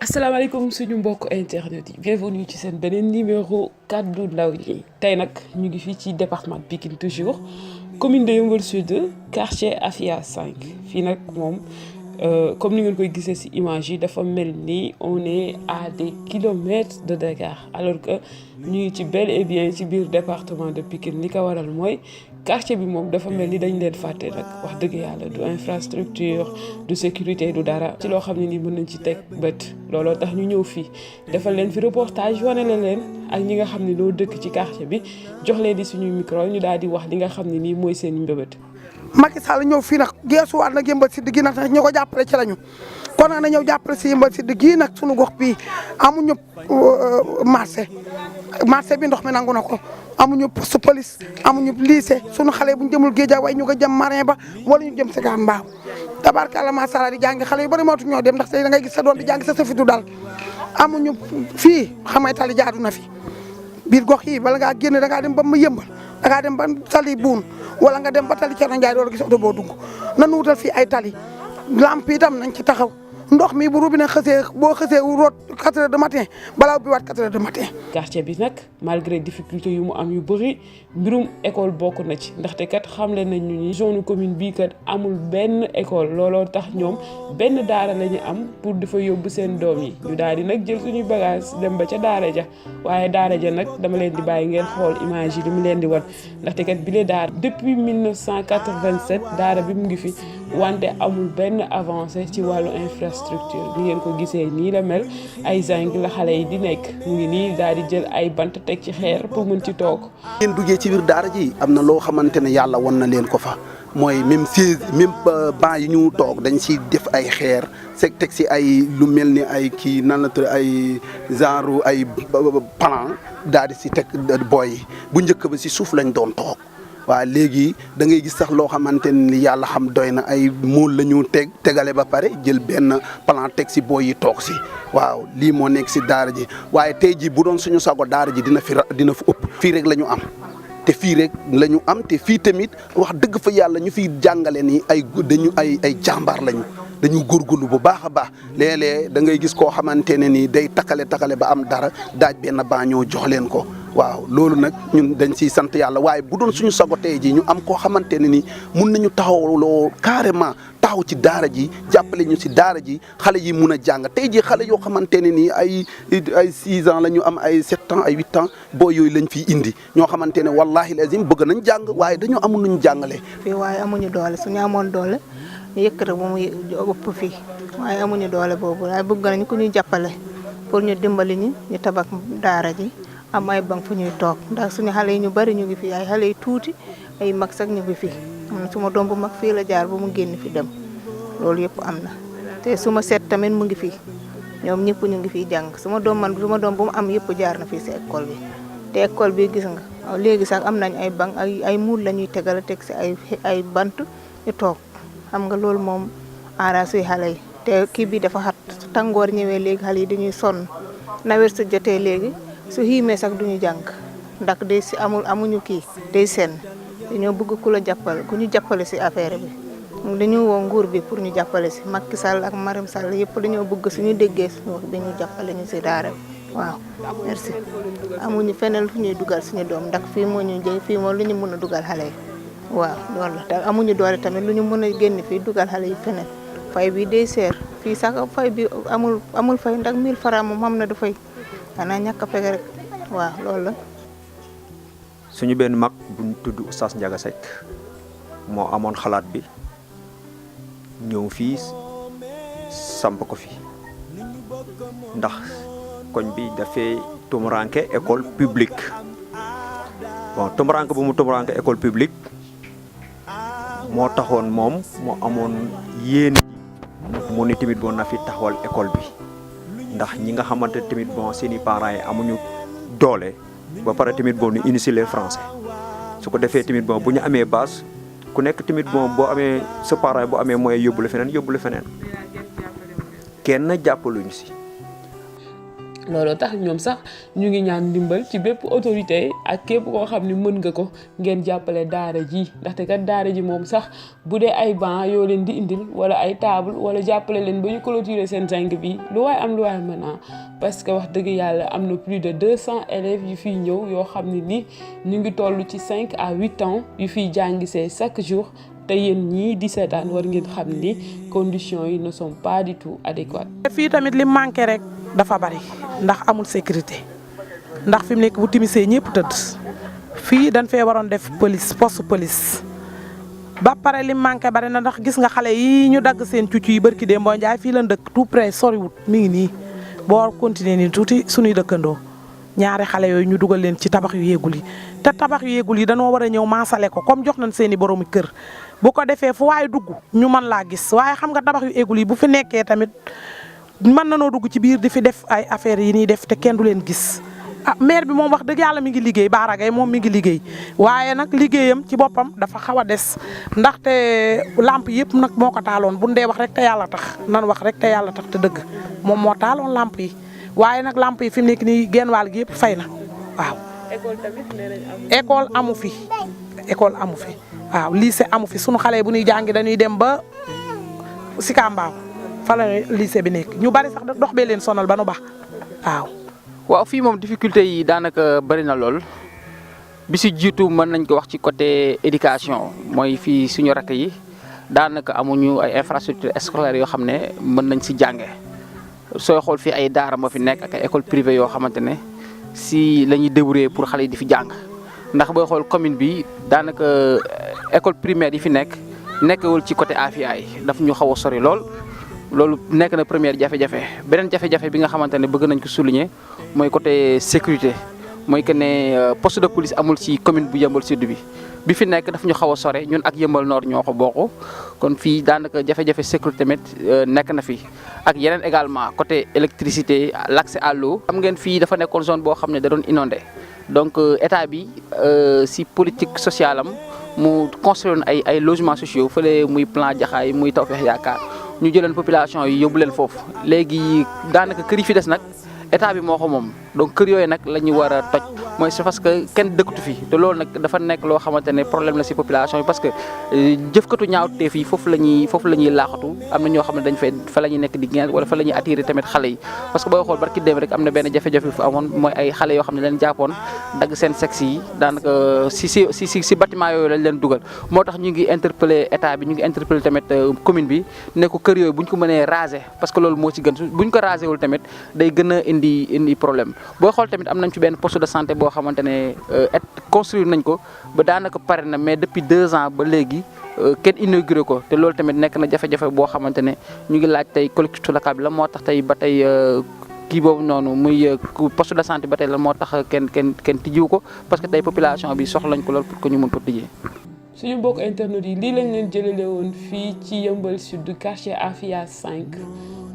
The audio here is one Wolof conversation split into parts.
asalaamaaleykum suñu mbokk internet yi bienvenue ci seen beneen numéro kaddu ndaw yi tey nag ñu ngi fii ci département de Pikine toujours commune de Yeumbeul Sud quartier Afia 5 fii nag moom comme ni ngeen koy gisee ci image yi dafa mel ni on est à des kilomètres de Dakar alors que ñu ngi ci bel et bien ci biir département de Pikine li ko waral mooy quartier bi moom dafa mel ni dañ leen fàtte nag wax dëgg yàlla du infrastructure du sécurité du dara ci loo xam ne ni mën nañ ci teg bët looloo tax ñu ñëw fii defal leen fi reportage wane la leen ak ñi nga xam ne noo dëkk ci quartier bi jox leen di suñuy micro ñu daal di wax li nga xam ne nii mooy seen mbébét. Macky Sall ñëw fii nag geesuwaat nag Yeumbeul Sud gi nag tax ñu ko jàppale ci lañu kon nag na ñëw jàppale si Yeumbeul Sud gii nag suñu gox bii amuñu marché bi ndox mi nangu na ko amuñu poste police amuñu lycée sunu xale bu ñu jëmul Guédiawaye ñu ko jëm Marin ba wala ñu jëm Sicap Mbao tabarkalla macha Allah di jàngi xale yu bari mootu ñoo dem ndax tey da ngay gis sa doom di jàngi sa safitu daal amuñu fii xamay tali jaadu na fi biir gox yi bala ngaa génn da ngaa dem ba mu Yeumbeul da ngaa dem ba tali buun wala nga dem ba tali Thierno Ndiaye door a gis oto boo dugg nanu wutal fii ay tali lamp itam nañ ci taxaw ndox mi bu robinet xësee boo xësee root 4 heures de matin balaa ubbi waat 4 heures de matin. quartier bi nag malgré difficulté yu mu am yu bëri mbirum école bokk na ci ndaxte kat xamle nañ ñu ni zone commune bii kat amul benn école looloo tax ñoom benn daara la ñu am pour dafa yóbbu seen doom yi ñu daal di nag jël suñuy bagage dem ba ca daara ja waaye daara ja nag dama leen di bàyyi ngeen xool image yi li mu leen di wan ndaxte kat bile daara depuis 1987 daara bi mu ngi fi wante amul benn avancée ci wàllu infrastructure bi ngeen ko gisee nii la mel ay zinc la xale yi di nekk mu ngi nii daal di jël ay bant teg ci xeer pour mën ci toog. ngeen duggee ci biir daara ji am na loo xamante ne yàlla won na leen ko fa mooy même banc yi ñu toog dañ si def ay xeer teg si ay lu mel ni ay kii nan la tudd ay genre ay plan daal di si teg booy yi bu njëkk ba si suuf lañ doon toog. waaw léegi da ngay gis sax loo xamante ni yàlla xam doy na ay mool la ñu tegale ba pare jël benn plan teg si booy yi toog si waaw lii moo nekk si daara ji waaye tey ji bu doon suñu sago daara ji dina fi ëpp fii rek la ñu am te fii rek la ñu am te fii tamit wax dëgg fa yàlla ñu fiy jàngale ni ay jàmbaar lañu dañu góorgóorlu bu baax a baax léeg-léeg da ngay gis koo xamante ne ni day takale ba am dara daaj benn baa ñoo jox leen ko waaw loolu nag ñun dañ siy sant yàlla waaye bu doon suñu sago tey ji ñu am koo xamante ne ni mun nañu taxawloo carrément taxaw ci daara ji jàppale ñu si daara ji xale yi mun a jàng tey ji xale yoo xamante ne ni ay 6 ans la ñu am ay 7 ans ay 8 ans boo yooyu lañ fiy indi ñoo xamante ne wallahi lazim bëgg nañ jàng waaye dañoo amul nuñ jàngale fii waaye amuñu doole suñu amoon doole ñu yëkkati ba mu ëpp fii waaye amuñu doole boobu waaye bëgg nañ ko ñu jàppale pour ñu dimbali ñu tabax daara ji am ay banc fu ñuy toog ndax suñu xale yi ñu bari ñu ngi fi ay xale yu tuuti ay mag sax ñu ngi fi am na suma doom bu mag fii la jaar ba mu génn fi dem loolu yëpp am na te suma seet tamit mu ngi fi ñoom ñëpp ñu ngi fiy jàng suma doom bu mu am yëpp jaar na fii si école bi te école bi gis nga léegi sax am nañ ay banc ay muul la ñuy tegal teg si ay bant ñu toog xam nga loolu moom arrangé xale yi te kii bi dafa xat tàngoor ñëwee léegi xale yi dañuy sonn nawet sa jotee léegi su xiimee sax duñu jàng ndax day si amuñu kii day senn dañoo bëgg ku la jàppale ku ñu jàppale si affaire bi dañu woo nguur bi pour ñu jàppale si Macky Sall ak Marème Sall yëpp dañoo bëgg suñu déggee suñu wax bi ñu jàppale ñu si daara bi waaw merci amuñu feneen fu ñuy dugal suñu doom ndax fii moo ñu jëg fii moo lu ñu mën a dugal xale yi waaw loolu la te amuñu doole tamit lu ñu mën a génn fii dugal xale yi feneen fay bi day seer fii sax fay bi amul fay ndax 1000 francs moom xam na du fay xanaa ñàkk a fekk rek waaw loolu la. suñu benn mag bu ñu tudd Oustaz Ndiaga Seck moo amoon xalaat bi ñëw fii samp ko fi ndax koñ bi dafay tumuranke école publique bon tumuranke bu mu tumuranke école publique moo taxoon moom moo amoon yéen mu ni tamit bon na fi taxawal école bi ndax ñi nga xamante tamit bon seeni parents yi amuñu doole ba pare tamit bon ñu initier les français su ko defee tamit bon bu ñu amee base ku nekk tamit bon boo amee sa parent boo amee moyen yóbbu la feneen kenn jàppaluñu si. looloo tax ñoom sax ñu ngi ñaan ndimbal ci bépp autorité ak képp koo xam ni mën nga ko ngeen jàppale daara ji ndaxte kat daara ji moom sax bu dee ay banc yoo leen di indil wala ay table wala jàppale leen ba ñu clôturer seen zinc bi lu waay am lu waay mën a parce que wax dëgg yàlla am na plus de 200 élèves yu fiy ñëw yoo xam ne ni ñu ngi toll ci 5 à 8 ans yu fiy jàngisee chaque jour te yéen ñii di seetaan war ngeen xam ni conditions yi ne sont pas du tout adéquates. fii tamit li manqué rek dafa bari ndax amul sécurité ndax fi mu nekk bu timisee ñëpp tëdd fii dañ fee waroon def police poste police ba pare li manqué bari na ndax gis nga xale yi ñu dagg seen cuccu yi barki Demba Ndiaye fii la dëkk tout près soriwut mi ngi nii boo continuer nii tuuti suñuy dëkkandoo ñaari xale yooyu ñu dugal leen ci tabax yu yéegul yi te tabax yu yéegul yi dañoo war a ñëw maasale ko comme jox nañ seen i boroomi kër bu ko defee fu waaye dugg ñu mën laa gis waaye xam nga tabax yu yéegul yi bu fi nekkee tamit mën na noo dugg ci biir di fi def ay affaires yi ñuy def te kenn du leen gis ah maire bi moom wax dëgg yàlla mi ngi liggéey Bara Gaye moom mi ngi liggéey waaye nag liggéeyam ci boppam dafa xaw a des ndaxte lamp yëpp nag moo ko taaloon bu ndee wax rek te yàlla tax nan wax rek te yàlla tax te dëgg moom moo taaloon lamp yi waaye nag lamp yi fi mu nekk nii genn wàll gi yëpp fay na waaw. école tamit nee nañ école amu fi école amu fi waaw lycée amu fi sunu xale bu ñuy jàngi dañuy dem ba Sicap Mbao fa la lycée bi nekk ñu bari sax dox bee leen sonal ba nu baax waaw. waaw fii moom difficulté yi daanaka bari na lool bi si jiitu mën nañ ko wax ci côté éducation mooy fii suñu rakk yi daanaka amuñu ay infrastructure scolaire yoo xam ne mën nañ si jànge sooy xool fii ay daara moo fi nekk ak ay école privée yoo xamante ne si la ñuy débrouiller pour xale yi di fi jàng ndax booy xool commune bi daanaka école primaire yi fi nekkewul ci côté Afia yi daf ñu xaw a sori lool. loolu nekk na première jafe-jafe beneen jafe-jafe bi nga xamante ne bëgg nañ ko souligner mooy côté sécurité mooy que ne poste de police amul ci commune bu Yeumbeul Sud bi fi nekk daf ñu xaw a sore ñun ak Yeumbeul Nord ñoo ko bokk kon fii daanaka jafe-jafe sécurité tamit nekk na fi ak yeneen également côté électricité l'accès à l'eau xam ngeen fii dafa nekkoon zone boo xam ne da doon inondé donc état bi si politique sociale am mu construire ay logements sociaux fële muy plan Jaxaay muy Tawfekh Yaakaar ñu jëleen population yi yóbbu leen foofu léegi daanaka kër yi fi des nag état bi moo ko moom donc kër yooyu nag la ñu war a toj mooy c'est parce que kenn dëkkatu fi te loolu nag dafa nekk loo xamante ne problème la si population yi parce que jëfkatu ñaawteef yi foofu la ñuy laaxatu am na ñoo xam ne dañ fay fa la ñuy nekk di gën wala fa la ñuy attirer tamit xale yi parce que booy xool barki dem rek am na benn jafe-jafe fu amoon mooy ay xale yoo xam ne leen jàppoon dagg seen sexe yi daanaka si bâtiment yooyu lañ leen dugal moo tax ñu ngi interpeller état bi ñu ngi interpeller tamit commune bi ne ko kër yooyu bu ñu ko mënee raser parce que loolu moo ci gën bu ñu ko raser wul tamit day gën a indi problème booy xool tamit am nañ ci benn poste de santé boo xamante ne construire nañ ko ba daanaka pare na mais depuis 2 ans ba léegi kenn inauguré ko te loolu tamit nekk na jafe-jafe boo xamante ne ñu ngi laaj tey collectivité locale bi la moo tax tey ba tey kii boobu noonu muy poste de santé ba tey la moo tax kenn tijjiw ko parce que tey population bi soxla nañ ko lool pour que ñu mën ko tijjee. suñu mbokk internet yi lii lañ leen jëlale woon fii ci Yeumbeul Sud quartier Afia 5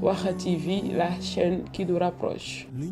Warkha TV la chaîne qui nous rapproche.